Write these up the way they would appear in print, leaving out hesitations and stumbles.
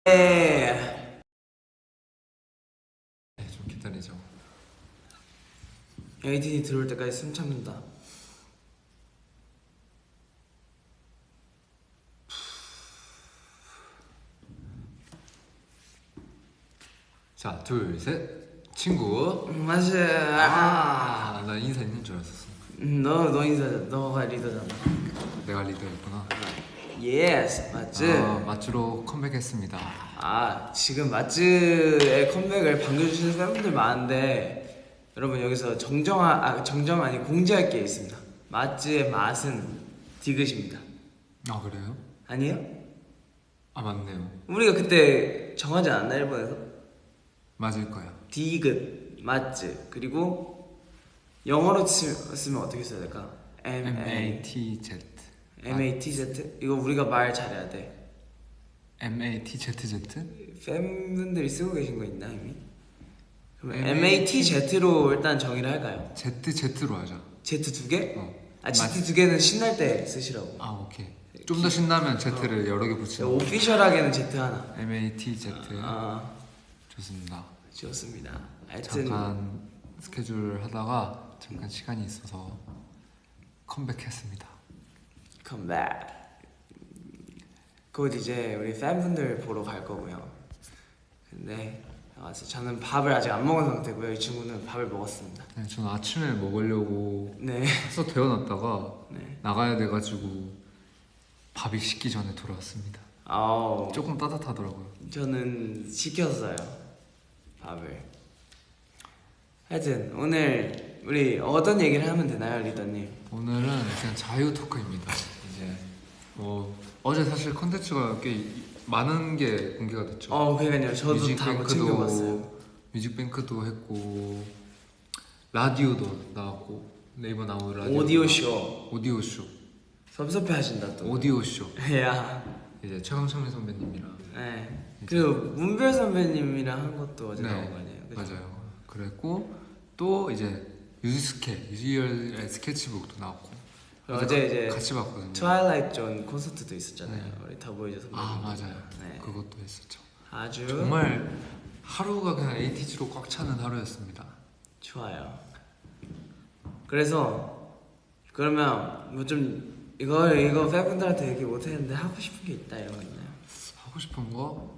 네, 좀 기다리죠. 에이틴이 들어올 때까지 숨 참는다. 자, 둘, 셋. 친구. 맞아. 나 인사 있는 줄 알았었어. 너 인사, 너가 리더잖아. 내가 리더였구나. 예스, 맞지? 맞주로 컴백했습니다. 지금 맞즈의 컴백을 반겨주시는 팬분들 많은데 여러분 여기서 정정 아니 공지할 게 있습니다. 맞즈의 맛은 디귿입니다. 아, 그래요? 아니에요? 아, 맞네요. 우리가 그때 정하지 않았나 일본에서? 맞을 거야. 디귿, 맞즈 그리고 영어로 쓰면 어떻게 써야 될까? MATZ. MATZ? 이거 우리가 말 잘해야 돼. MATZZ? 팬분들이 쓰고 계신 거 있나 이미? 그럼 MAT MATZ로 일단 정의를 할까요? ZZ로 하자. Z 두 개? 어. Z 두 개는 신날 때 쓰시라고. 아, 오케이. 좀 더 신나면 Z를 여러 개 붙이는 거. 오피셜하게는 Z 하나. MATZ. 아, 좋습니다. 좋습니다. 하여튼 잠깐 스케줄 하다가 잠깐 시간이 있어서 컴백했습니다. 컴백. 곧 이제 우리 팬분들 보러 갈 거고요. 근데 저는 밥을 아직 안 먹은 상태고요. 이 친구는 밥을 먹었습니다. 네, 저는 아침에 먹으려고 네. 해서 데워놨다가 네. 나가야 돼가지고 밥이 식기 전에 돌아왔습니다. 조금 따뜻하더라고요. 저는 시켰어요. 밥을. 하여튼 오늘 우리 어떤 얘기를 하면 되나요, 리더님? 오늘은 그냥 자유 토크입니다. 이제 어제 사실 컨텐츠가 꽤 많은 게 공개가 됐죠. 그러니까요. 저도 다 챙겨봤어요. 뮤직뱅크도 했고 라디오도 나왔고 네이버 나온 라디오 오디오 쇼. 섭섭해 하신다 또. 오디오 쇼. 야. 이제 최강창민 선배님이랑 네. 그 문별 선배님이랑 한 것도 어제 나온 거 아니에요? 그쵸? 맞아요. 그랬고 또 이제 유지열의 스케치북도 나왔고 어제 이제 같이 봤거든요. 트와일라이트 존 콘서트도 있었잖아요. 네. 우리 더보이즈 선배님. 맞아요. 네. 그것도 했었죠. 아주 정말 하루가 그냥 ATG로 꽉 차는 하루였습니다. 좋아요. 그래서 그러면 뭐 좀 이거 팬분들한테 얘기 못했는데 하고 싶은 게 있다 이런 거 있나요? 하고 싶은 거?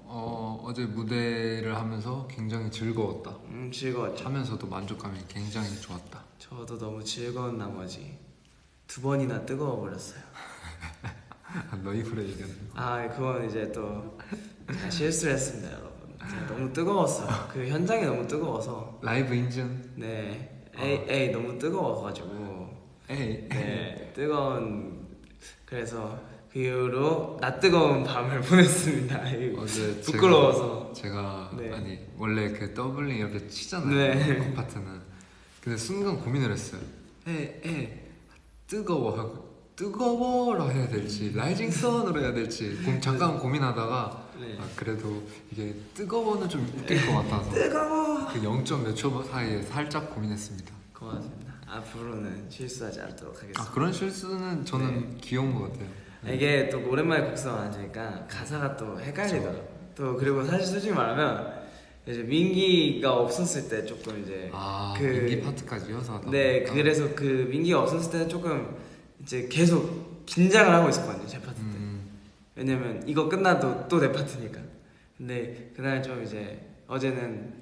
어제 무대를 하면서 굉장히 즐거웠다. 즐거웠죠. 하면서도 만족감이 굉장히 좋았다. 저도 너무 즐거운 나머지 2번이나 뜨거워 버렸어요. 너 입으로 얘기하는 거. 그건 이제 또 제가 실수를 했습니다, 여러분. 제가 너무 뜨거웠어요. 그 현장이 너무 뜨거워서. 라이브 인증. 네. 에이 너무 뜨거워가지고. 네. 그래서 그 이후로 낯 뜨거운 밤을 보냈습니다. 어제 부끄러워서 제가 네. 아니 원래 그 더블링 이렇게 치잖아요. 네. 그 파트는. 근데 순간 고민을 했어요. 뜨거워 하고 뜨거워라 해야 될지 라이징 선으로 해야 될지 잠깐 고민하다가 네. 그래도 이게 뜨거워는 좀 웃길 것 같아서 뜨거워. 그 0. 몇 초 사이에 살짝 고민했습니다. 고맙습니다. 앞으로는 실수하지 않도록 하겠습니다. 그런 실수는 저는 귀여운 것 같아요. 이게 또 오랜만에 곡성 앉으니까 가사가 또 헷갈리더라고. 또 그리고 사실 솔직히 말하면 이제 민기가 없었을 때 조금 이제 민기 파트까지 이어서 하다 네, 보니까. 그래서 그 민기가 없었을 때는 조금 이제 계속 긴장을 하고 있었거든요, 제 파트 때. 왜냐면 이거 끝나도 또 내 파트니까. 근데 그날 좀 이제 어제는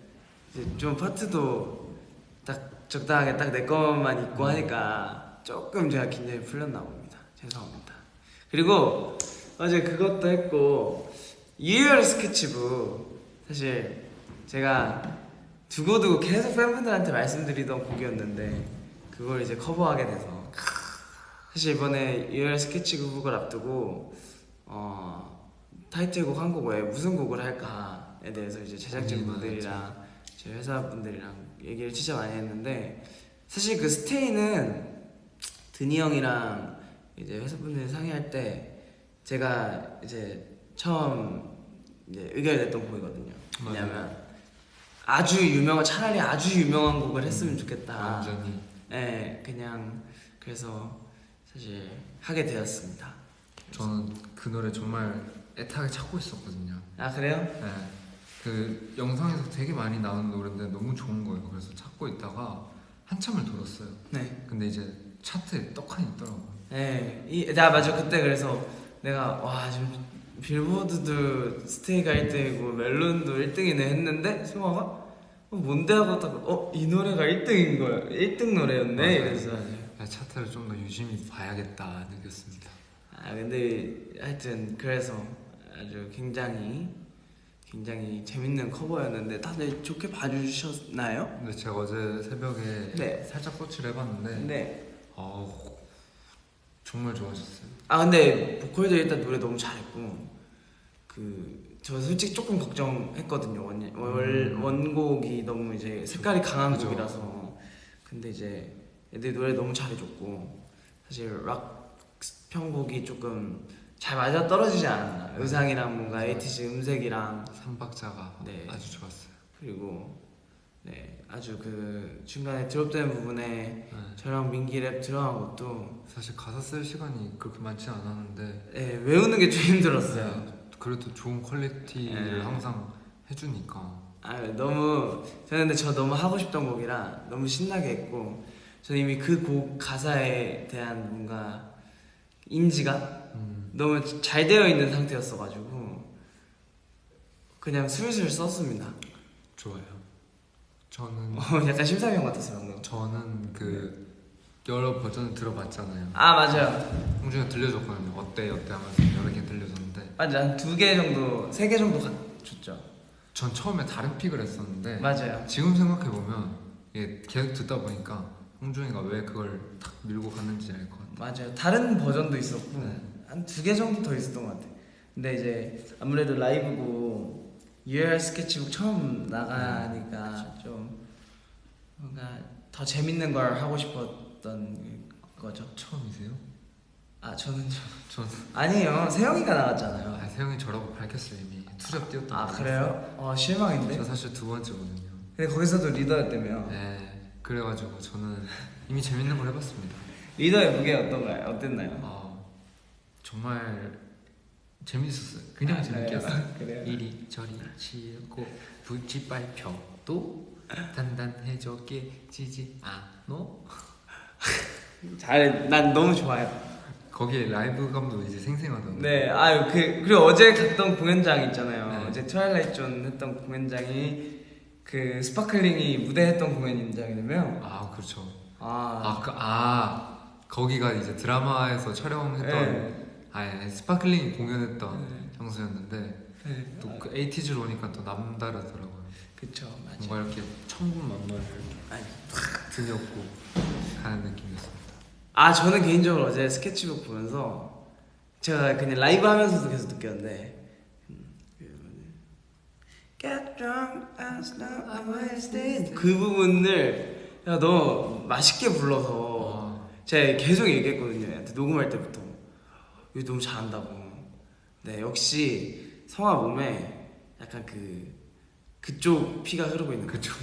이제 좀 파트도 딱 적당하게 딱 내 것만 있고 하니까 조금 제가 긴장이 풀렸나 봅니다. 죄송합니다. 그리고 어제 그것도 했고 유열 스케치북 사실 제가 두고두고 계속 팬분들한테 말씀드리던 곡이었는데 그걸 이제 커버하게 돼서 사실 이번에 유열 스케치북을 앞두고 타이틀곡 한 곡 외에 무슨 곡을 할까에 대해서 이제 제작진분들이랑 제 회사분들이랑 얘기를 진짜 많이 했는데 사실 그 스테이는 드니 형이랑 이제 회사분들이 상의할 때 제가 이제 처음 이제 의견을 냈던 곡이거든요. 왜냐면 차라리 아주 유명한 곡을 했으면 좋겠다. 완전히. 네, 그냥 그래서 사실 하게 되었습니다. 저는 그 노래 정말 애타게 찾고 있었거든요. 아 그래요? 네. 그 영상에서 되게 많이 나오는 노래인데 너무 좋은 거예요. 그래서 찾고 있다가 한참을 돌았어요. 네. 근데 이제 차트에 떡하니 있더라고요. 네. 나 맞아 그때 그래서 내가 와 지금 빌보드도 스테이가 1등이고 멜론도 1등이네 했는데 승화가 뭔데 하고 이 노래가 1등인 거야. 1등 노래였네. 맞아요. 이래서 차트를 좀 더 유심히 봐야겠다 느꼈습니다. 근데 하여튼 그래서 아주 굉장히 재밌는 커버였는데 다들 좋게 봐주셨나요? 근데 제가 어제 새벽에 네. 살짝 서치를 해봤는데 네. 정말 좋아하셨어요. 근데 보컬도 일단 노래 너무 잘했고 저 솔직히 조금 걱정했거든요. 원곡이 너무 이제 색깔이 강한 그죠. 곡이라서. 근데 이제 애들 노래 너무 잘해줬고 사실 락 편곡이 조금 잘 맞아 떨어지지 않았나. 의상이랑 뭔가 에이티즈 음색이랑 3박자가 네. 아주 좋았어요. 그리고 네 아주 중간에 드롭되는 부분에 저랑 민기 랩 들어간 것도 사실 가사 쓸 시간이 그렇게 많지 않았는데 네, 외우는 게 좀 힘들었어요. 그래도 좋은 퀄리티를 항상 해주니까. 너무 저는 근데 저 너무 하고 싶던 곡이라 너무 신나게 했고 저는 이미 그 곡 가사에 대한 뭔가 인지가 너무 잘 되어 있는 상태였어가지고 그냥 술술 썼습니다. 좋아요. 저는 약간 심사위원 같았어요 방금. 저는 여러 버전을 들어봤잖아요. 맞아요. 홍준이가 들려줬거든요. 어때 하면서 여러 개 들려줬는데 맞아 한 2개 정도 3개 정도 줬죠. 전 처음에 다른 픽을 했었는데 맞아요. 지금 생각해보면 이게 계속 듣다 보니까 홍준이가 왜 그걸 탁 밀고 갔는지 알 것 같아요. 맞아요. 다른 버전도 있었고 한 2개 정도 더 있었던 것 같아요. 근데 이제 아무래도 라이브고 UR 스케치북 처음 나가니까 좀 뭔가 더 재밌는 걸 하고 싶었던 거죠. 처음이세요? 저는 전 아니에요. 세영이가 나갔잖아요. 세영이 저라고 밝혔어요. 이미 투잡 뛰었던 거. 그래요? 실망인데. 저 사실 2번째거든요. 근데 거기서도 리더였다며. 네, 그래가지고 저는 이미 재밌는 걸 해봤습니다. 리더의 무게 어땠나요? 정말 재밌었어요. 그냥 재밌게 했어요. 그래요? 이리저리 치고 붙이 발표도 단단해졌겠지 않노? 난 너무 좋아요. 거기에 라이브감도 이제 생생하던데. 네, 그리고 어제 갔던 공연장 있잖아요. 네. 어제 트와일라이트 존 했던 공연장이 스파클링이 무대 했던 공연장이라며. 그렇죠. 아, 거기가 이제 드라마에서 촬영했던 스파클링 공연했던 장소였는데 네. 또 그 에이티즈로 오니까 또 남다르더라고요. 그쵸, 맞아. 뭔가 이렇게 천군만마를 탁 드렸고 가는 느낌이었습니다. 저는 개인적으로 어제 스케치북 보면서 제가 그냥 라이브 하면서도 계속 느꼈는데 Get drunk as long as I stay 그 부분을 너무 맛있게 불러서 제가 계속 얘기했거든요. 얘한테 녹음할 때부터 이거 너무 잘한다고. 네, 역시 성아 몸에 약간 그쪽 피가 흐르고 있는 그쪽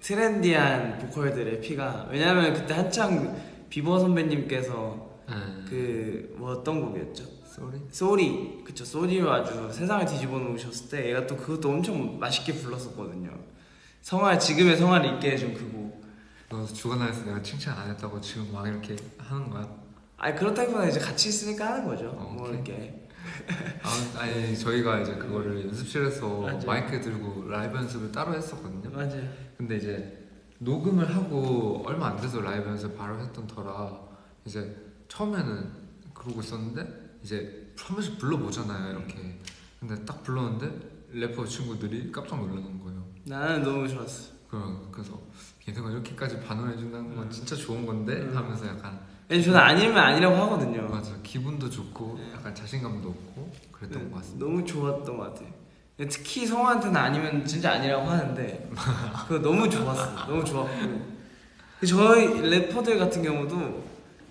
트렌디한 보컬들의 피가. 왜냐면 그때 한창 비버 선배님께서 어떤 곡이었죠? 쏘리. 그쵸. 쏘리로 아주 세상을 뒤집어 놓으셨을 때 얘가 또 그것도 엄청 맛있게 불렀었거든요. 지금의 성화를 있게 해준 그 곡. 너 주간화에서 내가 칭찬 안 했다고 지금 막 이렇게 하는 거야? 그렇다기보다 이제 같이 있으니까 하는 거죠. 뭐 오케이. 이렇게. 저희가 이제 그거를 연습실에서 맞아요. 마이크 들고 라이브 연습을 따로 했었거든요. 맞아요. 근데 이제 녹음을 하고 얼마 안 돼서 라이브 연습 바로 했던 터라 이제 처음에는 그러고 있었는데 이제 한 번씩 불러보잖아요 이렇게. 근데 딱 불렀는데 래퍼 친구들이 깜짝 놀라는 거예요. 나는 너무 좋았어. 그래서 걔네가 이렇게까지 반응해준다는 건 진짜 좋은 건데 하면서 약간 왜냐면 저는 아니면 아니라고 하거든요. 맞아, 기분도 좋고 약간 자신감도 없고 그랬던 것 같습니다. 너무 좋았던 것 같아요. 특히 성화한테는 아니면 진짜 아니라고 하는데 그거 너무 좋았어. 너무 좋았고 저희 래퍼들 같은 경우도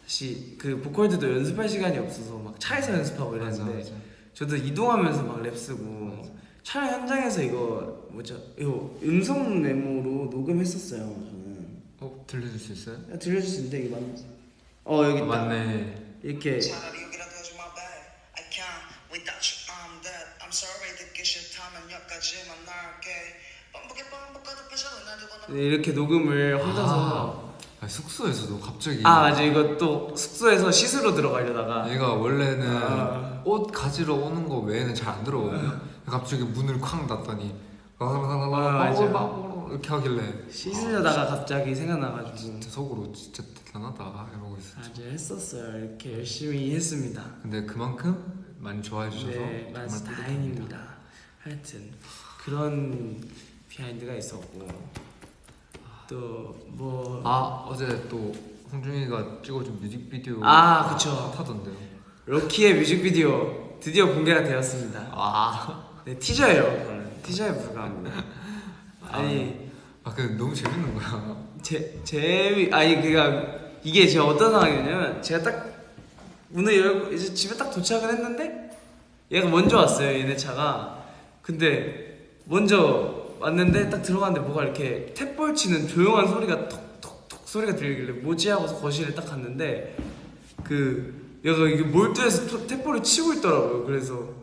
사실 보컬들도 연습할 시간이 없어서 막 차에서 연습하고 이랬는데 맞아. 저도 이동하면서 막 랩 쓰고 촬영 현장에서 이거 음성 메모로 녹음했었어요. 저는 들려줄 수 있어요? 들려줄 수 있는데 이거 맞나? 여기 있다. 맞네. 이렇게 Without you I'm dead I'm sorry 듣기 싫다면 여기까지 만날게 반복하다 패션을 놔두고 네, 이렇게 녹음을 혼자서 숙소에서도 갑자기 맞아 이거 또 숙소에서 씻으러 들어가려다가 얘가 원래는 옷 가지러 오는 거 외에는 잘 안 들어오거든요. 갑자기 문을 쾅 닫더니 맞아. 이렇게 하길래 씻으려다가 갑자기 생각나가지고 진짜 속으로 진짜 대단하다 이러고 있었죠. 아주 했었어요. 이렇게 열심히 했습니다. 근데 그만큼 많이 좋아해 주셔서 네, 정말 맞아 뿌듯합니다. 다행입니다. 하여튼 그런 비하인드가 있었고 또뭐 어제 또 홍준이가 찍어준 뮤직비디오 그쵸. 타던데요. 럭키의 뮤직비디오 드디어 공개가 되었습니다. 네, 티저예요. 그거는 티저에 불과합니다. 근데 너무 재밌는 거야. 그니까 이게 제가 어떤 상황이냐면 제가 딱 문을 열고 이제 집에 딱 도착을 했는데 얘가 먼저 왔어요. 얘네 차가. 근데 먼저 왔는데 딱 들어갔는데 뭐가 이렇게 탭볼 치는 조용한 소리가 톡톡톡 소리가 들리길래 뭐지 하고서 거실에 딱 갔는데 얘가 이게 몰두해서 탭볼을 치고 있더라고요. 그래서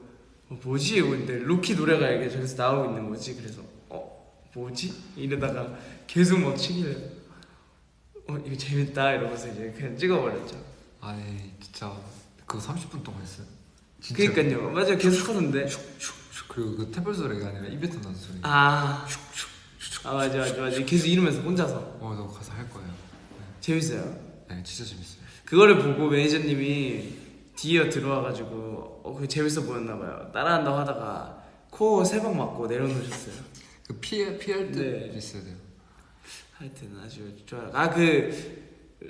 뭐지? 이러고 있는데 로키 노래가 이게 저기서 나오고 있는 거지. 그래서 뭐지? 이러다가 계속 막 치길래 이거 재밌다 이러면서 이제 그냥 찍어버렸죠. 아니 진짜 그거 30분 동안 했어요. 그니까요. 맞아요. 계속 하던데. 그리고 그 탭볼 소리가 아니라 입에서 나는 소리. 맞아. 계속 이러면서 혼자서. 너 가서 할 거예요. 재밌어요. 네, 진짜 재밌어요. 그거를 보고 매니저님이 뒤이어 들어와가지고 그게 재밌어 보였나봐요. 따라한다고 하다가 코 3방 맞고 내려놓으셨어요. 그 피할 때 네. 있어야 돼요. 하여튼 아주 좋아요.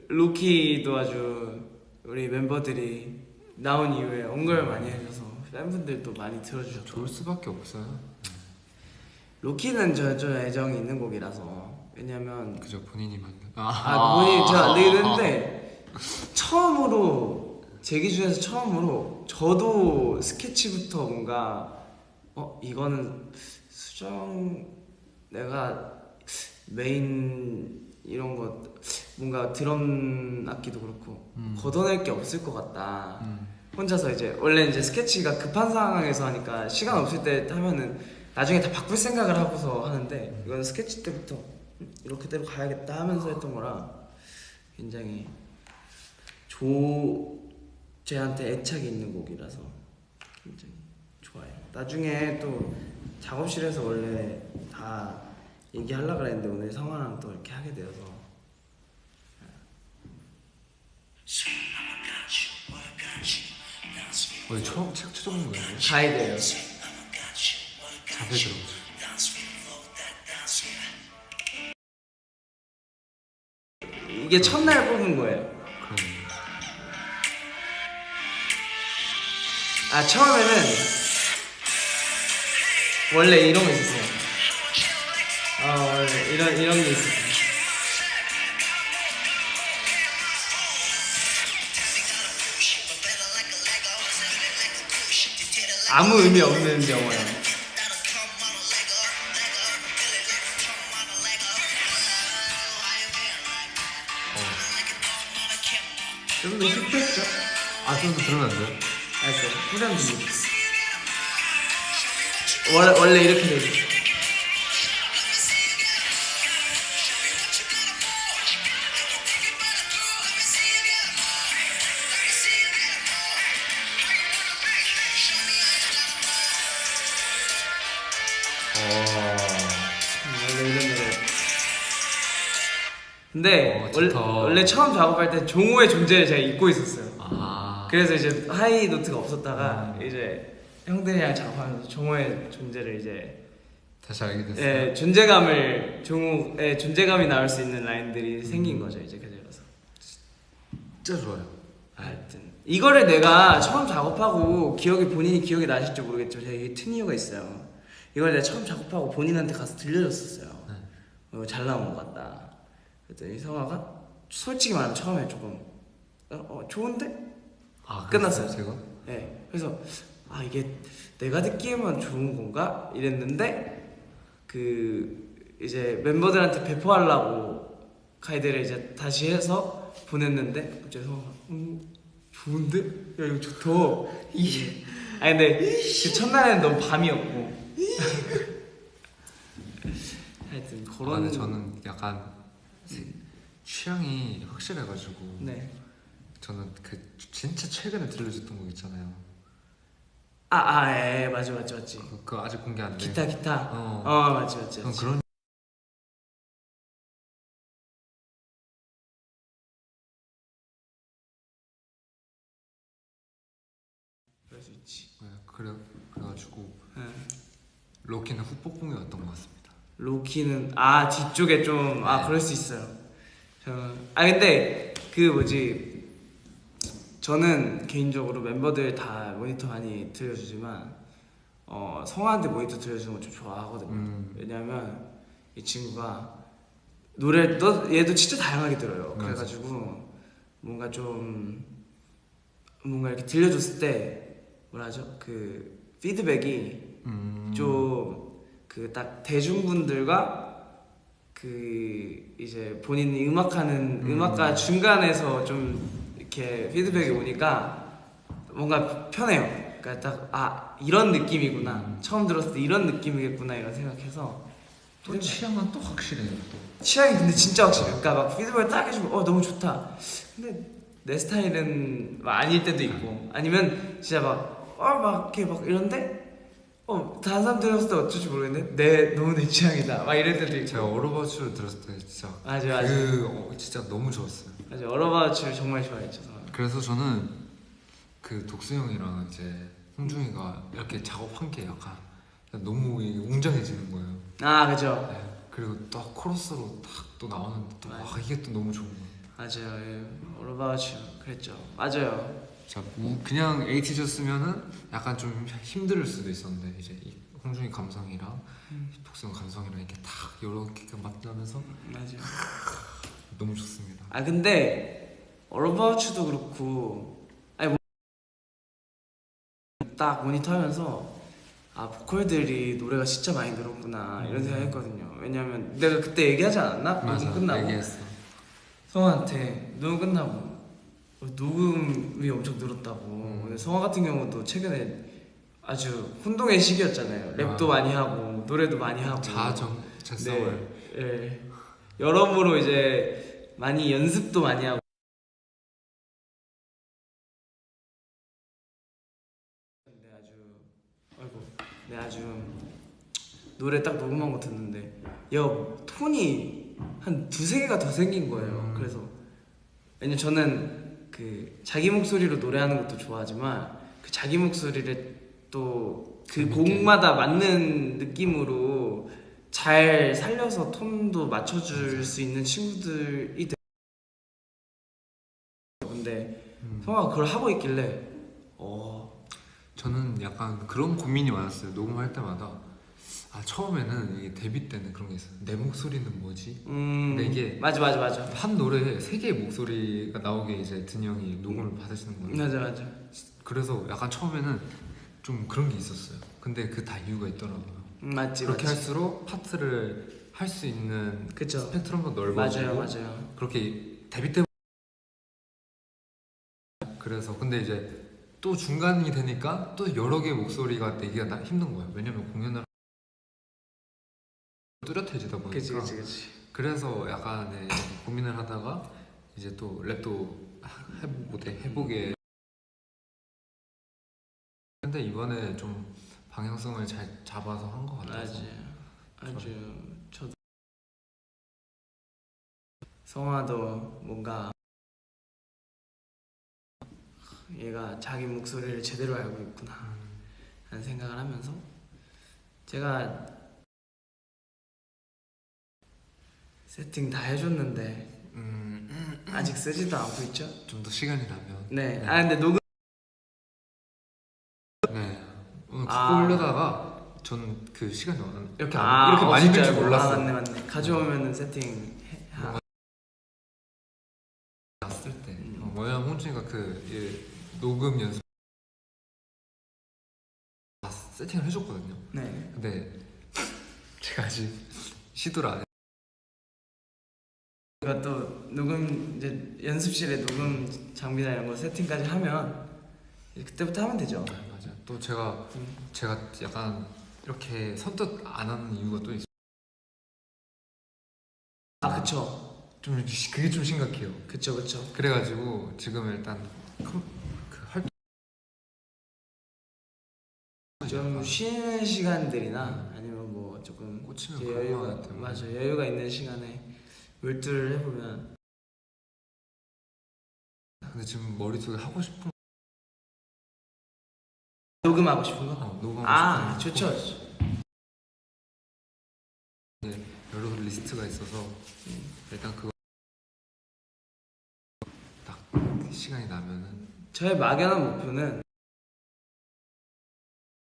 로키도 아주 우리 멤버들이 나온 이후에 언급을 많이 해줘서 팬분들도 많이 들어주셨고 좋을 수밖에 없어요. 로키는 저 애정이 있는 곡이라서. 왜냐면 그저 본인이 만든. 본인이 잘 안 되긴 했는데 처음으로 제 기준에서 처음으로 저도 스케치부터 뭔가 이거는 수정 내가 메인 이런 거 뭔가 드럼 악기도 그렇고 걷어낼 게 없을 것 같다. 혼자서 이제 원래 이제 스케치가 급한 상황에서 하니까 시간 없을 때 하면은 나중에 다 바꿀 생각을 하고서 하는데 이건 스케치 때부터 이렇게대로 가야겠다 하면서 했던 거라 굉장히 쟤한테 애착이 있는 곡이라서 굉장히 좋아요. 나중에 또 작업실에서 원래 다 얘기하려고 그랬는데 오늘 성화랑 또 이렇게 하게 되어서 처음 책 쳐준 거예요? 가이드예요. 자세히 들어보세요. 이게 첫날 뽑은 거예요. 처음에는 원래 이런 거 있었어요. 원래 이런 게 있었어요. 아무 의미 없는 영어예요. 좀 더 힙했죠? 좀 더 들으면 안 돼요? 알았어요. 후렴 좀 원래 이렇게 돼 있어요. 원래 이런 노래. 근데 원래 처음 작업할 때 종호의 존재를 제가 잊고 있었어요. 그래서 이제 하이 노트가 없었다가 이제 형들이랑 작업하면서 종호의 존재를 이제 다시 알게 됐어요. 종호의 존재감이 나올 수 있는 라인들이 생긴 거죠. 이제 그래서 진짜 좋아요. 하여튼 이거를 내가 처음 작업하고 본인이 기억이 나실지 모르겠지만 제가 이게 튼 이유가 있어요. 이걸 내가 처음 작업하고 본인한테 가서 들려줬었어요. 잘 나온 것 같다. 그랬더니 성화가 솔직히 말하면 처음에 조금 좋은데? 끝났어요. 제가? 네. 그래서 이게 내가 듣기에만 좋은 건가? 이랬는데 이제 멤버들한테 배포하려고 가이드를 이제 다시 해서 보냈는데 갑자기 성화가 좋은데? 야 이거 좋다. 이게 아니 근데 그 첫날에는 너무 밤이었고 하여튼 아, 그런 근데 저는 약간 취향이 확실해가지고 네. 저는 그 진짜 최근에 들려줬던 곡 있잖아요. 예, 맞지. 그 아직 공개 안 돼. 기타. 맞지. 전 그런 그럴 수 있지. 네, 그래가지고 네. 로키는 후폭풍이었던 것 같습니다. 로키는 뒤쪽에 좀 네. 그럴 수 있어요. 근데 그 뭐지 저는 개인적으로 멤버들 다 모니터 많이 들려주지만 성화한테 모니터 들려주는 거 좀 좋아하거든요. 왜냐면 이 친구가 노래 얘도 진짜 다양하게 들어요. 맞아. 그래가지고 뭔가 이렇게 들려줬을 때 뭐라 하죠? 그 피드백이 좀 그 딱 대중분들과 그 이제 본인이 음악하는 음악가 중간에서 좀 이렇게 피드백이 오니까 뭔가 편해요. 그러니까 딱 이런 느낌이구나. 처음 들었을 때 이런 느낌이겠구나 이런 생각해서 또 취향은 또 확실해요. 또. 취향이 근데 진짜 확실해요. 그러니까 막 피드백을 딱 해주면 너무 좋다. 근데 내 스타일은 막 아닐 때도 있고 아니면 진짜 막 이렇게 막 이런데 다른 사람 들었을 때 어쩔지 모르겠는데 너무 내 취향이다 막 이럴 때도 있고. 제가 어로바츠를 들었을 때 진짜 맞아요. 진짜 너무 좋았어요. 맞아요. 어로바츠를 정말 좋아했죠. 그래서 저는 그 독수 형이랑 이제 홍중이가 이렇게 작업한 게 약간 너무 웅장해지는 거예요. 그죠. 네. 그리고 또 코러스로 딱 또 나오는데 또 이게 또 너무 좋은 거예요. 맞아요. 예. 어로바츠 그랬죠. 맞아요. 자, 그냥 에이티즈였으면은 약간 좀 힘들 수도 있었는데 이제 이 홍중이 감성이랑 독수형 감성이랑 이렇게 딱 여러 개가 만나면서 맞아요. 너무 좋습니다. 근데 어로바츠도 그렇고 딱 모니터하면서 보컬들이 노래가 진짜 많이 늘었구나 이런 생각했거든요. 왜냐면 내가 그때 얘기하지 않았나? 맞아, 녹음 끝나고 얘기했어. 성화한테 녹음 끝나고 녹음이 엄청 늘었다고. 근데 성화 같은 경우도 최근에 아주 혼동의 시기였잖아요. 랩도 많이 하고 노래도 많이 하고 자정, 제서울. 네. 여러모로 이제 많이 연습도 많이 하고. 아주 노래 딱 녹음한 거 듣는데 톤이 한 두세 개가 더 생긴 거예요. 그래서 왜냐면 저는 그 자기 목소리로 노래하는 것도 좋아하지만 그 자기 목소리를 또 그 곡마다 맞는 느낌으로 잘 살려서 톤도 맞춰줄 수 있는 친구들이 근데 성화가 그걸 하고 있길래 저는 약간 그런 고민이 많았어요. 녹음할 때마다 처음에는 이게 데뷔 때는 그런 게 있어요. 내 목소리는 뭐지? 근데 이게 맞아. 한 노래에 세 개의 목소리가 나오게 이제 든 형이 녹음을 받으시는 거예요. 맞아. 그래서 약간 처음에는 좀 그런 게 있었어요. 근데 그 다 이유가 있더라고요. 맞지. 그렇게 할수록 파트를 할 수 있는 그쵸. 스펙트럼도 넓어지고 맞아요. 그렇게 데뷔 때 그래서 근데 이제 또 중간이 되니까 또 여러 개의 목소리가 내기가 힘든 거예요. 왜냐면 공연을 뚜렷해지다 보니까. 그치. 그래서 약간의 고민을 하다가 이제 또 랩도 해보게. 근데 이번에 좀 방향성을 잘 잡아서 한 것 같아서. 아주 저도 성화도 뭔가 얘가 자기 목소리를 제대로 알고 있구나 하는 생각을 하면서 제가 세팅 다 해줬는데 아직 쓰지도 않고 있죠? 좀 더 시간이 나면. 네. 근데 녹음 네. 오늘 갖고 오려다가 저는 그 시간이 이렇게 이렇게 많이 될 줄 몰랐어요. 맞네. 가져오면은 세팅 났을 때. 왜냐면 홍준이가 녹음 연습 세팅을 해줬거든요. 네. 근데 제가 아직 시도를 안 해. 제가 또 녹음 이제 연습실에 녹음 장비나 이런 거 세팅까지 하면 그때부터 하면 되죠. 네, 맞아요. 또 제가 약간 이렇게 선뜻 안 하는 이유가 또 있어요. 아 그쵸. 좀 그게 좀 심각해요. 그쵸. 그래가지고 지금 일단 그 활동 좀 쉬는 시간들이나 아니면 뭐 조금 꽂히면 이제 그런 여유가 것 같아요. 맞아 여유가 있는 시간에 몰두를 해보면. 근데 지금 머릿속에 하고 싶은 녹음하고 싶은 거? 녹음하고 아 싶은 좋죠. 네, 여러 리스트가 있어서 일단 그거 딱 시간이 나면은 저의 막연한 목표는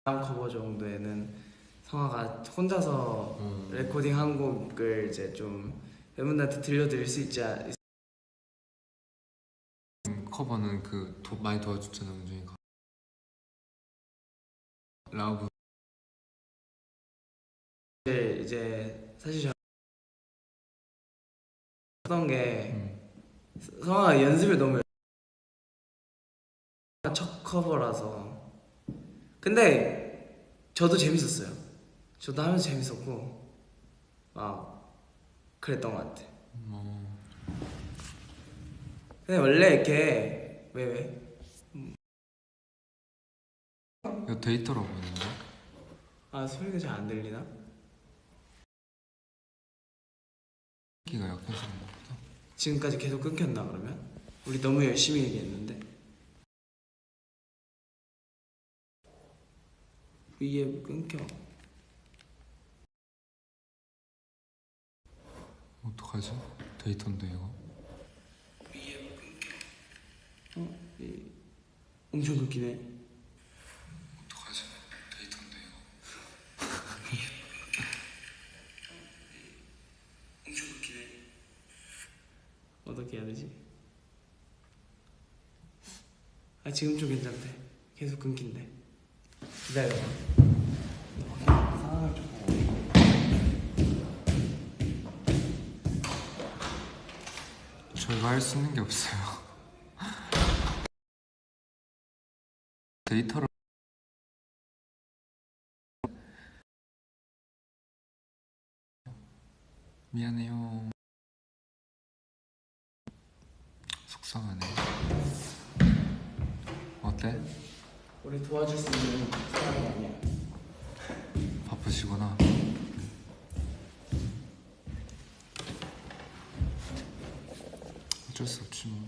다음 커버 정도에는 성화가 혼자서 레코딩 한 곡을 이제 좀 팬분들한테 들려드릴 수 있지 커버는 그 많이 도와줬잖아요, 은준이가. 라우브 이제 사실 저 했던 게 성화가 연습을 너무 첫 커버라서. 근데 저도 재밌었어요. 저도 하면서 재밌었고 막 그랬던 것 같아. 근데 원래 이렇게 왜 이거 데이터라고 하는데 아 소리가 잘 안 들리나? 기가 약해서 그런가 보다. 지금까지 계속 끊겼나 그러면? 우리 너무 열심히 얘기했는데 위에 끊겨. 어떡하지? 데이터인데 이거. 위에 끊겨. 엄청 끊기네. 어떡하지? 데이터인데 이거. 엄청 끊기네. 어떻게 해야 되지? 아 지금 좀 괜찮대. 계속 끊긴대. 기다려봐. 상황을 좀 보고. 저희가 할 수 있는 게 없어요. 데이터를 미안해요. 속상하네. 어때? 우리 도와줄 수 있는 사람이 아니야. 바쁘시구나. 어쩔 수 없지 뭐.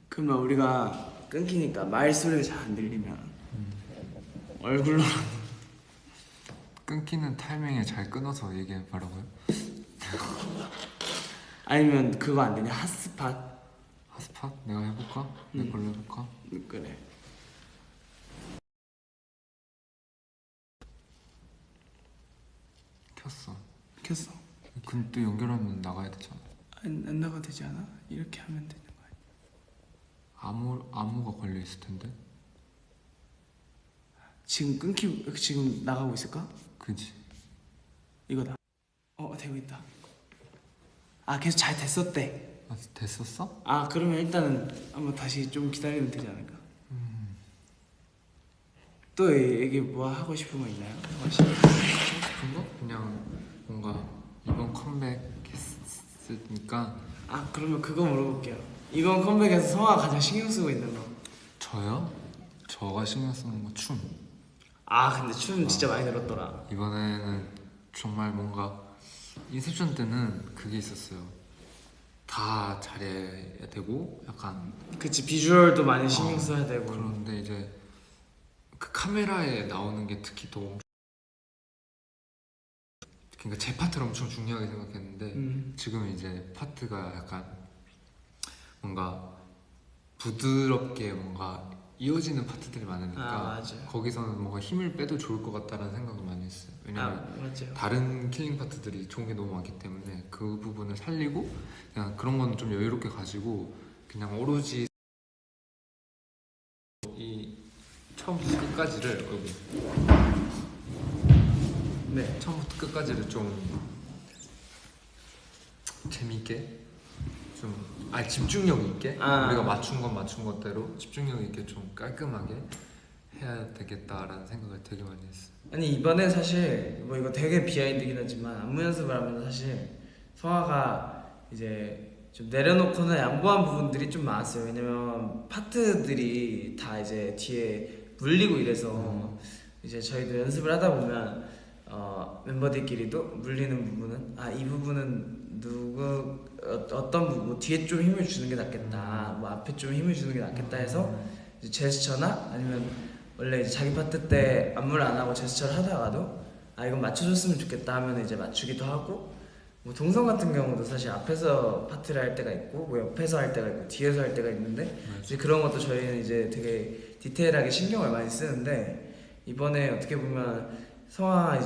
그러면 우리가 끊기니까 말소리가 잘 안 들리면 얼굴로 끊기는 타이밍에 잘 끊어서 얘기해 보라고요? 아니면 그거 안 되냐? 핫스팟. 핫스팟? 내가 해볼까? 내 걸로 해볼까? 그래. 켰어. 켰어. 근데 또 연결하면 나가야 되잖아. 안 나가 되지 않아? 이렇게 하면 되는 거 아니야? 암호가 걸려 있을 텐데. 지금 나가고 있을까? 그지? 이거다. 되고 있다. 아 계속 잘 됐었대. 아, 됐었어? 아 그러면 일단은 한번 다시 좀 기다리면 되지 않을까? 또 얘기 뭐 하고 싶은 거 있나요? 싶은 거? 그냥 뭔가 이번 컴백 했으니까. 아 그러면 그거 물어볼게요. 이번 컴백에서 성화가 가장 신경 쓰고 있는 거. 저요? 저가 신경 쓰는 거 춤. 아 근데 춤 진짜 많이 늘었더라. 이번에는 정말 뭔가 인셉션 때는 그게 있었어요. 다 잘해야 되고 약간 그치 비주얼도 많이 신경 써야 되고. 그런데 이제 그 카메라에 나오는 게 특히 더 그러니까 제 파트를 엄청 중요하게 생각했는데 지금 이제 파트가 약간 뭔가 부드럽게 뭔가 이어지는 파트들이 많으니까 거기서는 뭔가 힘을 빼도 좋을 것 같다라는 생각을 많이 했어요. 왜냐면 다른 킬링 파트들이 좋은 게 너무 많기 때문에 그 부분을 살리고 그냥 그런 건 좀 여유롭게 가지고 그냥 오로지 이 처음부터 끝까지를 처음부터 끝까지를 좀 재미있게 좀 집중력 있게 우리가 맞춘 건 맞춘 것대로 집중력 있게 좀 깔끔하게 해야 되겠다라는 생각을 되게 많이 했어. 아니 이번에 사실 뭐 이거 되게 비하인드긴 하지만 안무 연습을 하면서 사실 성화가 이제 좀 내려놓고는 양보한 부분들이 좀 많았어요. 왜냐면 파트들이 다 이제 뒤에 물리고 이래서 이제 저희도 연습을 하다 보면 멤버들끼리도 물리는 부분은 이 부분은 어떤 부분 뭐 뒤에 좀 힘을 주는 게 낫겠다, 뭐 앞에 좀 힘을 주는 게 낫겠다 해서 이제 제스처나 아니면 원래 이제 자기 파트 때 안무를 안 하고 제스처를 하다가도 이건 맞춰줬으면 좋겠다 하면 이제 맞추기도 하고, 뭐 동성 같은 경우도 사실 앞에서 파트를 할 때가 있고 뭐 옆에서 할 때가 있고 뒤에서 할 때가 있는데 이제 그런 것도 저희는 이제 되게 디테일하게 신경을 많이 쓰는데, 이번에 어떻게 보면 성화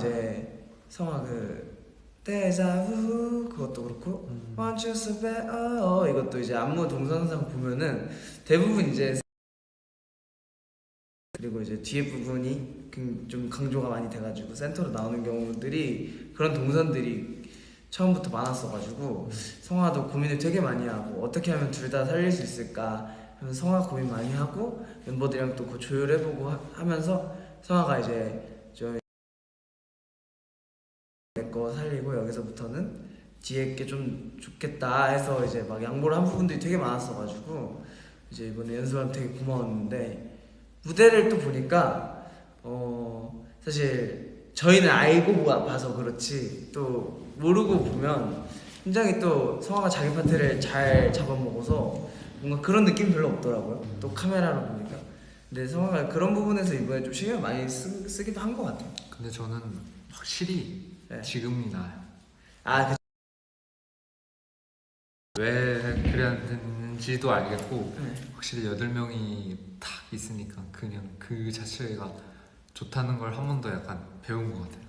그 데자vu 그것도 그렇고 Want you so bad 이것도 이제 안무 동영상 보면은 대부분 이제 그리고 이제 뒤에 부분이 좀 강조가 많이 돼가지고 센터로 나오는 경우들이 그런 동선들이 처음부터 많았어가지고 성화도 고민을 되게 많이 하고 어떻게 하면 둘 다 살릴 수 있을까 하면서 성화 고민 많이 하고 멤버들이랑 또 그 조율해보고 하면서 성화가 이제 좀 내 거 살리고 여기서부터는 뒤에 게 좀 좋겠다 해서 이제 막 양보를 한 부분들이 되게 많았어가지고 이제 이번에 연습하면 되게 고마웠는데, 무대를 또 보니까 사실 저희는 알고 봐서 그렇지 또 모르고 보면 굉장히 또 성화가 자기 파트를 잘 잡아먹어서 뭔가 그런 느낌 별로 없더라고요. 또 카메라로 보니까. 근데 성화가 그런 부분에서 이번에 좀 신경 많이 쓰기도 한 것 같아요. 근데 저는 확실히 지금이 나아요. 왜 그래야 되는지도 알겠고 확실히 8명이 딱 있으니까 그냥 그 자체가 좋다는 걸 한 번 더 약간 배운 것 같아요.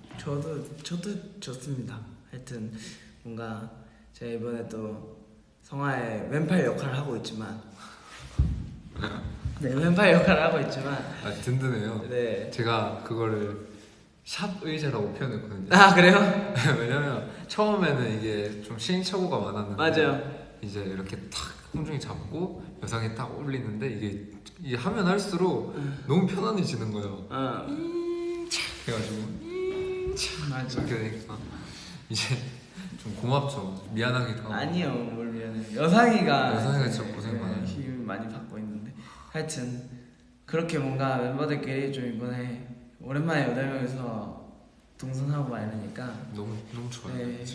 저도 좋습니다. 하여튼 뭔가 제가 이번에 또 성화의 왼팔 역할을 하고 있지만 네, 왼팔 역할을 하고 있지만 든든해요. 네. 제가 그거를 샵 의자라고 표현했거든요. 그래요? 왜냐면 처음에는 이게 좀 시행착오가 많았는데 맞아요. 이제 이렇게 탁 홍중이 잡고 여상에 딱 올리는데 이게 하면 할수록 너무 편안해지는 거예요. 그래가지고 맞아. 이렇게 되니까 이제 좀 고맙죠. 미안하기도 하고. 아니요, 뭘 미안해. 여상이가 진짜 고생 많아요. 힘 많이 받고 있는데 하여튼 그렇게 뭔가 멤버들끼리 좀 이번에 오랜만에 8명이서 동선하고 막 이러니까 너무 좋아요. 네,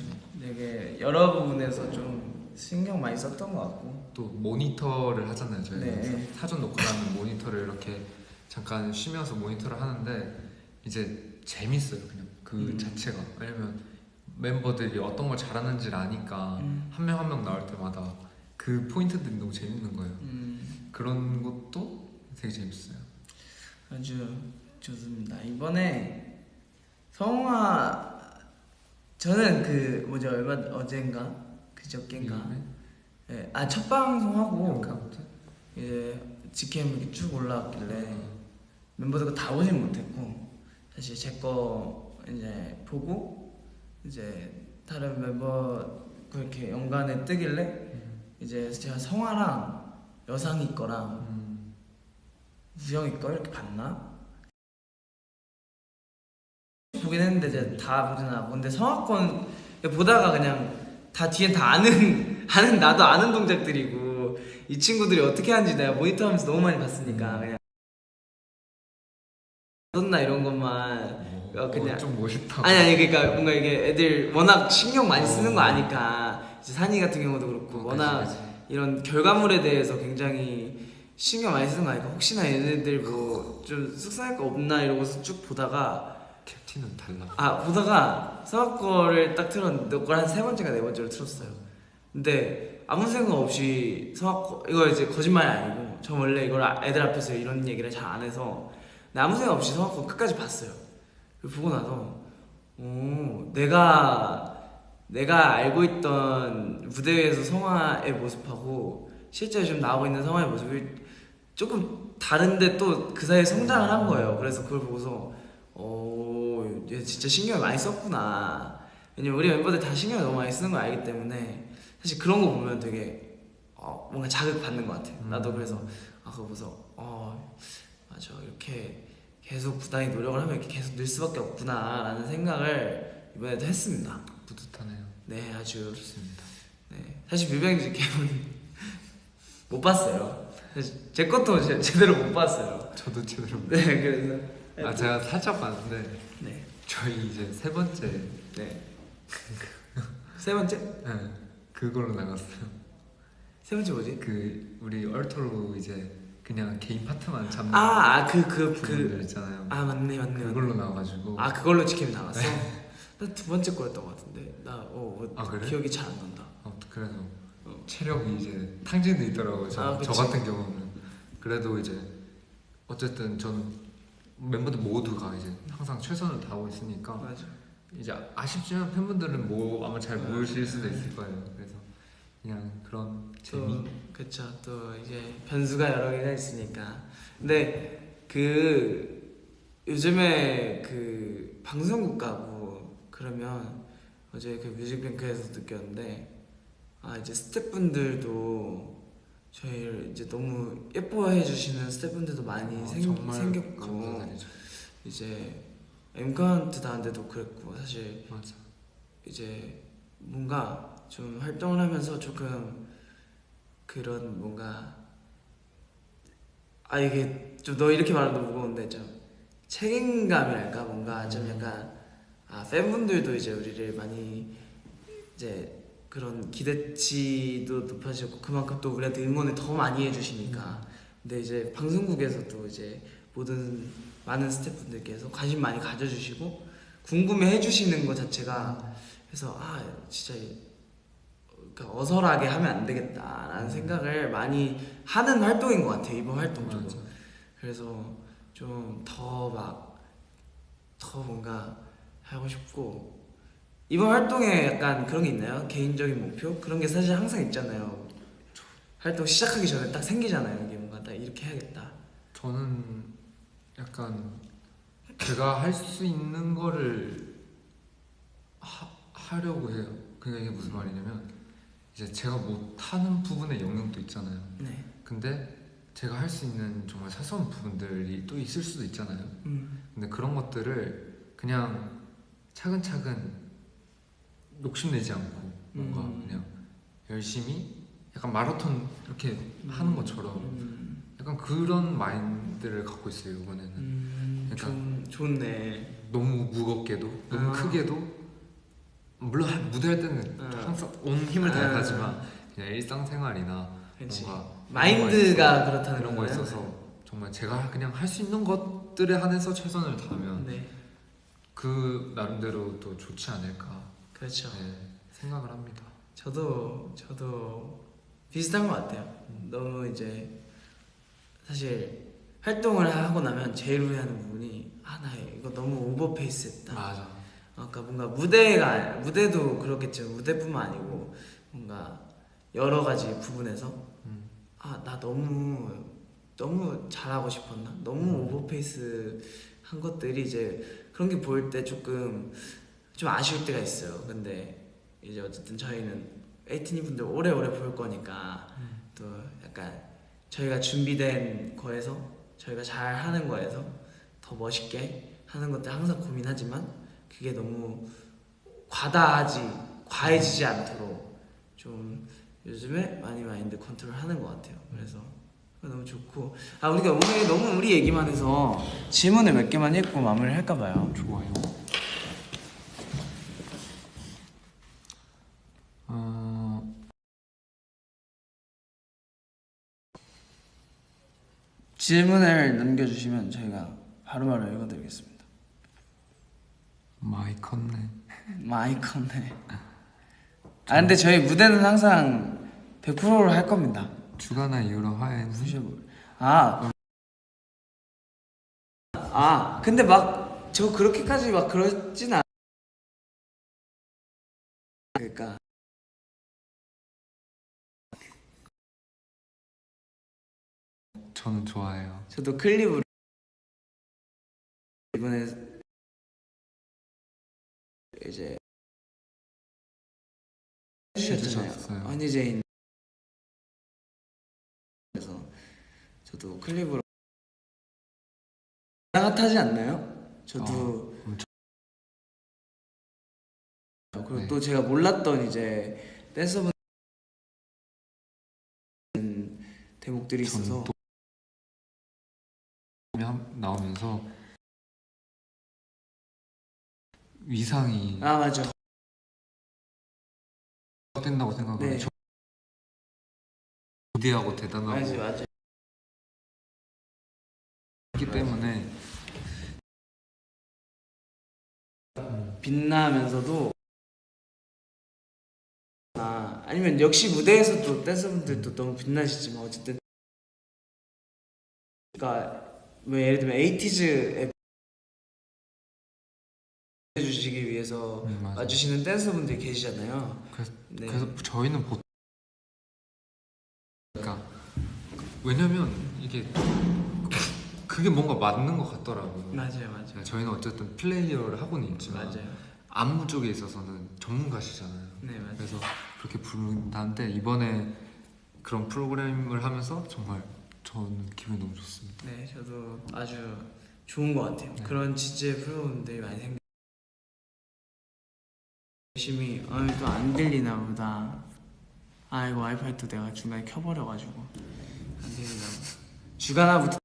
되게 여러 부분에서 좀 신경 많이 썼던 것 같고, 또 모니터를 하잖아요. 저희가 네. 사전 녹화하는 모니터를 이렇게 잠깐 쉬면서 모니터를 하는데 이제 재밌어요. 그냥 그 자체가. 왜냐면 멤버들이 어떤 걸 잘하는지를 아니까 한 명 한 명 나올 때마다 그 포인트들이 너무 재밌는 거예요. 그런 것도 되게 재밌어요. 아주 좋습니다. 이번에 성화 저는 그 뭐죠, 어젠가 그저께인가 첫 방송하고 이제 직캠 이렇게 쭉 올라왔길래 멤버들과 다 보진 못했고 사실 제 거 이제 보고 이제 다른 멤버 그렇게 연관에 뜨길래 이제 제가 성화랑 여상이 거랑 우영이 거 이렇게 봤나? 보긴 했는데 이제 다 보진 않았고, 근데 성화권 보다가 그냥 다 뒤엔 다 아는 나도 아는 동작들이고 이 친구들이 어떻게 하는지 내가 모니터하면서 너무 많이 봤으니까 그냥 나 이런 것만 그냥 좀 멋있다. 아니 그러니까 뭔가 이게 애들 워낙 신경 많이 쓰는 거 아니까 이제 산이 같은 경우도 그렇고 워낙 그치. 이런 결과물에 대해서 굉장히 신경 많이 쓰는 거 아니까 혹시나 얘네들 뭐 좀 속상할 거 없나 이러고서 쭉 보다가 캡틴은 달라. 보다가 성악 거를 딱 틀었는데 그걸 한 3번째가 4번째로 틀었어요. 근데 아무 생각 없이 성악 거 이거 이제 거짓말이 아니고 저 원래 이걸 애들 앞에서 이런 얘기를 잘 안 해서 근데 아무 생각 없이 성악 거 끝까지 봤어요. 보고 나서 내가 알고 있던 무대 위에서 성화의 모습하고 실제 좀 나오고 있는 성화의 모습이 조금 다른데 또 그 사이에 성장을 한 거예요. 그래서 그걸 보고서 얘 진짜 신경을 많이 썼구나. 왜냐면 우리 멤버들 다 신경을 너무 많이 쓰는 걸 알기 때문에 사실 그런 거 보면 되게 뭔가 자극 받는 것 같아요. 나도 그래서 그거 보면서 맞아, 이렇게 계속 부단히 노력을 하면 이렇게 계속 늘 수밖에 없구나라는 생각을 이번에도 했습니다. 뿌듯하네요. 네, 아주 좋습니다. 네, 사실 뮤뱅즈 개봉 못 봤어요. 제 것도 제대로 못 봤어요. 저도 제대로. 네, 그래서 제가 살짝 봤는데 네, 저희 이제 세 번째 네. 세 번째? 네, 그걸로 나갔어요. 세 번째 뭐지? 그 우리 얼토로 이제 그냥 개인 파트만 잡는 그 있잖아요. 맞네. 그걸로 나와가지고. 그걸로 치킨 나갔어? 나 두 번째 거였던 것 같은데 그래? 기억이 잘 안 난다. 그래서 체력이 이제 탕진돼 있더라고요. 저 그치. 같은 경우는. 그래도 이제 어쨌든 전 멤버들 모두가 이제 항상 최선을 다하고 있으니까 맞아. 이제 아쉽지만 팬분들은 아마 잘 모르실 수도 있을 거예요. 그래서 그냥 그런 재미. 그쵸. 또 이제 변수가 여러 개가 있으니까. 근데 그 요즘에 그 방송국 가고 그러면 어제 그 뮤직뱅크에서 느꼈는데 이제 스태프분들도 저희를 이제 너무 예뻐해 주시는 스태프분들도 많이 정말 생겼고 감사드리죠. 이제 엠카운트 다는데도 그랬고 사실 맞아. 이제 뭔가 좀 활동을 하면서 조금 그런 뭔가 이게 좀 너 이렇게 말하면 너무 무거운데 좀 책임감이랄까 뭔가 좀 약간 팬분들도 이제 우리를 많이 이제 그런 기대치도 높아지고 그만큼 또 우리한테 응원을 더 많이 해주시니까 근데 이제 방송국에서도 이제 모든 많은 스태프분들께서 관심 많이 가져주시고 궁금해 해주시는 것 자체가 그래서 진짜 그러니까 어설하게 하면 안 되겠다라는 생각을 많이 하는 활동인 것 같아요. 이번 활동도. 그래서 좀 더 뭔가 하고 싶고 이번 활동에 약간 그런 게 있나요? 개인적인 목표? 그런 게 사실 항상 있잖아요. 활동 시작하기 전에 딱 생기잖아요. 이게 뭔가 딱 이렇게 해야겠다. 저는 약간 제가 할 수 있는 거를 하려고 해요. 그러니까 이게 무슨 말이냐면 이제 제가 못하는 부분의 영역도 있잖아요. 네. 근데 제가 할 수 있는 정말 사소한 부분들이 또 있을 수도 있잖아요. 근데 그런 것들을 그냥 차근차근 욕심내지 않고 뭔가 그냥 열심히 약간 마라톤 이렇게 하는 것처럼 약간 그런 마인드를 갖고 있어요 이번에는. 약간 좋네. 너무 무겁게도 너무 크게도 물론 무대할 때는 항상 온 힘을 다하지만 그냥 일상생활이나 그치. 뭔가 마인드가 그렇다는 그런 거 거예요? 있어서 정말 제가 그냥 할 수 있는 것들에 한해서 최선을 다하면 네. 그 나름대로 또 좋지 않을까. 그렇죠. 네, 생각을 합니다. 저도 비슷한 것 같아요. 너무 이제 사실 활동을 하고 나면 제일 후회하는 부분이 나 이거 너무 오버페이스했다. 맞아. 아까 뭔가 무대도 그렇겠죠. 무대뿐만 아니고 뭔가 여러 가지 부분에서 나 너무 잘하고 싶었나? 너무 오버페이스 한 것들이 이제 그런 게 보일 때 조금 좀 아쉬울 때가 있어요. 근데 이제 어쨌든 저희는 에이티니 분들 오래오래 볼 거니까 또 약간 저희가 준비된 거에서 저희가 잘 하는 거에서 더 멋있게 하는 것들 항상 고민하지만 그게 너무 과해지지 않도록 좀 요즘에 많이 마인드 컨트롤 하는 것 같아요. 그래서 너무 좋고 우리가 오늘 너무 우리 얘기만 해서 질문을 몇 개만 읽고 마무리를 할까 봐요. 좋아요. 질문을 남겨주시면 저희가 바로바로 읽어드리겠습니다. 마이 컸네. 마이 컸네. 근데 저희 무대는 항상 100%로 할 겁니다. 주간나 이후로 화해는 근데 막 저 그렇게까지 막 그러진 않. 그러니까 저는 좋아해요. 저도 클립으로 이번에 이제 해주셨잖아요. 해주셨어요. 허니제인 저도 클립으로 핫하지 않나요? 저도 그리고 네. 또 제가 몰랐던 이제 댄서분 대목들이 있어서 또 나오면서 위상이 아 맞아 된다고 생각을 네. 해요. 거대하고 대단하고 맞아 있기 때문에 빛나면서도 아니면 역시 무대에서도 댄서분들도 너무 빛나시지만 어쨌든 그러니까 뭐 예를 들면 에이티즈에 해주시기 위해서 맞아요. 와주시는 댄서분들이 계시잖아요. 네. 그래서 저희는 보통 그러니까 왜냐면 이게 그게 뭔가 맞는 것 같더라고요. 맞아요. 저희는 어쨌든 플레이어를 하고는 있지만 맞아요. 안무 쪽에 있어서는 전문가시잖아요. 네 맞아요. 그래서 그렇게 부른다는데 이번에 그런 프로그램을 하면서 정말 저는 기분이 너무 좋습니다. 네 저도 아주 좋은 것 같아요. 네. 그런 취지의 프로그램들이 많이 생겨. 열심히 또 안 들리나 보다. 아 이거 와이파이 또 내가 중간에 켜버려가지고 안 들리나 보다. 주간화부터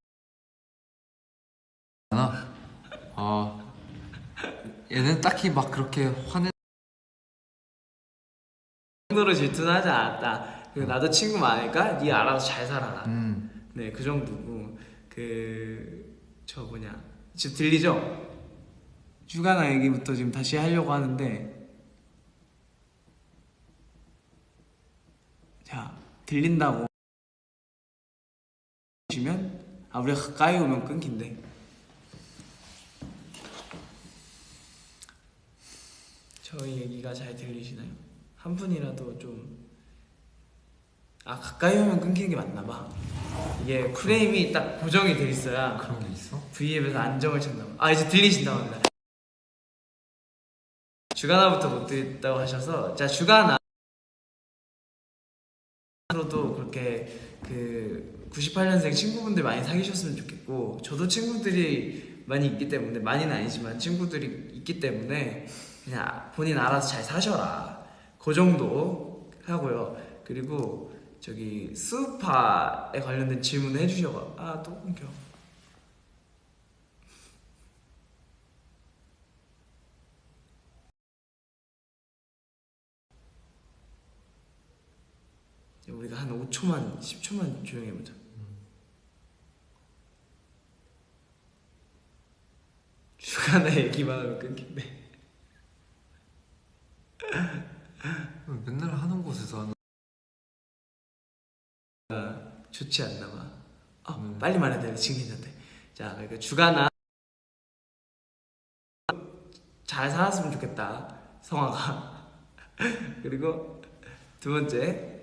얘는 딱히 막 그렇게 화내 정도로 질투는 하지 않았다. 그리고 나도 친구 많으니까 네 알아서 잘 살아라. 네 그 정도고 저 뭐냐 지금 들리죠? 주간화 얘기부터 지금 다시 하려고 하는데 자 들린다고 보시면 우리가 가까이 오면 끊긴대. 저희 얘기가 잘 들리시나요? 한 분이라도 좀 가까이 오면 끊기는 게 맞나봐. 이게 프레임이 딱 고정이 돼 있어야 그런 게 있어? V앱에서 안정을 찾나봐. 이제 들리신다고 합니다. 주간화부터 못 듣다고 하셔서 자 주간화 로도 그렇게 98년생 친구분들 많이 사귀셨으면 좋겠고 저도 친구들이 많이 있기 때문에 많이는 아니지만 친구들이 있기 때문에 그냥 본인 알아서 잘 사셔라 그 정도 하고요. 그리고 저기 수우파에 관련된 질문을 해주셔가 또 끊겨. 우리가 한 5초만 10초만 조용히 해보자. 주간화 얘기만 하면 끊긴대. 맨날 하는 곳에서 하는 좋지 않나봐. 빨리 말해야 돼. 지금 괜찮대. 자, 그러니까 주간화 잘 살았으면 좋겠다. 성화가. 그리고 두 번째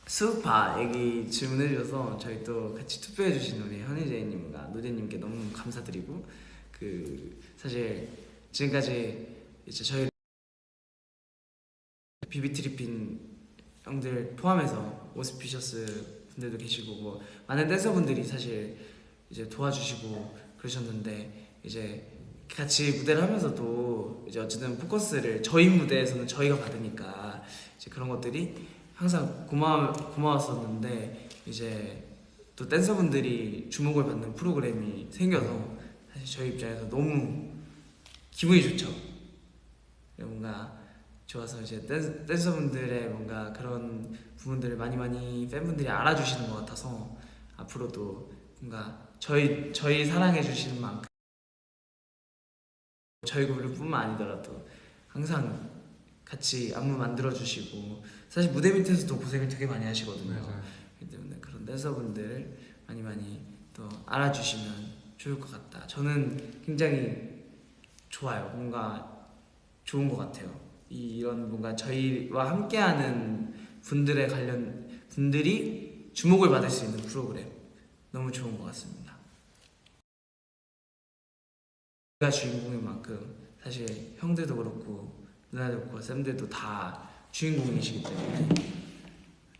수우파 얘기 질문해 주셔서 저희 또 같이 투표해 주신 우리 현희재님과 노재님께 너무 감사드리고 사실 지금까지 이제 저희 비비트리핀 형들 포함해서 오스피셔스 분들도 계시고 뭐 많은 댄서분들이 사실 이제 도와주시고 그러셨는데 이제 같이 무대를 하면서도 이제 어쨌든 포커스를 저희 무대에서는 저희가 받으니까 이제 그런 것들이 항상 고마웠었는데 이제 또 댄서분들이 주목을 받는 프로그램이 생겨서 사실 저희 입장에서 너무 기분이 좋죠. 뭔가 좋아서 이제 댄서분들의 뭔가 그런 부분들을 많이 팬분들이 알아주시는 것 같아서 앞으로도 뭔가 저희 사랑해 주시는 만큼 저희 그룹 뿐만 아니더라도 항상 같이 안무 만들어 주시고 사실 무대 밑에서도 고생을 되게 많이 하시거든요. 맞아요. 그렇기 때문에 그런 댄서분들을 많이 또 알아주시면 좋을 것 같다. 저는 굉장히 좋아요. 뭔가 좋은 것 같아요. 이런 뭔가 저희와 함께하는 분들이 주목을 받을 수 있는 프로그램 너무 좋은 것 같습니다. 제가 주인공인 만큼 사실 형들도 그렇고 누나도 그렇고 쌤들도 다 주인공이시기 때문에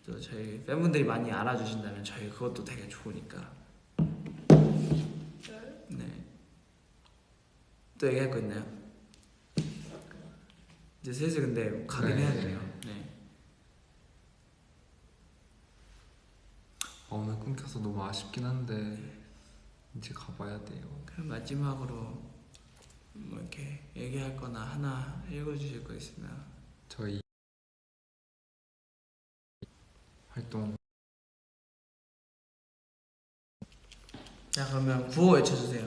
또 저희 팬분들이 많이 알아주신다면 저희 그것도 되게 좋으니까 또 얘기할 거 있나요? 이제 슬슬 근데 가긴 네. 해야 돼요. 네. 오늘 끊겨서 너무 아쉽긴 한데 이제 가봐야 돼요. 그럼 마지막으로 뭐 이렇게 얘기할 거나 하나 읽어주실 거 있으면. 저희 활동 자 그러면 구호 외쳐주세요.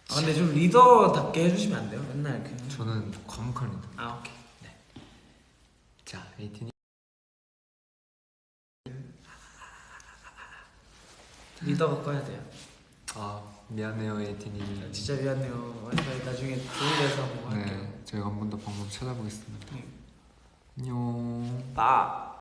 아 근데 좀 리더답게 해주시면 안 돼요? 맨날 그냥. 저는 과묵한 리더. 아 오케이. 자, 에이틴이 리더가 꺼야 돼요. 미안해요 에이틴이. 진짜 미안해요. 와이파이 나중에 조율해서 뭐 할게요. 네, 저희가 한 번 더 방법 찾아보겠습니다. 네. 안녕. 빠.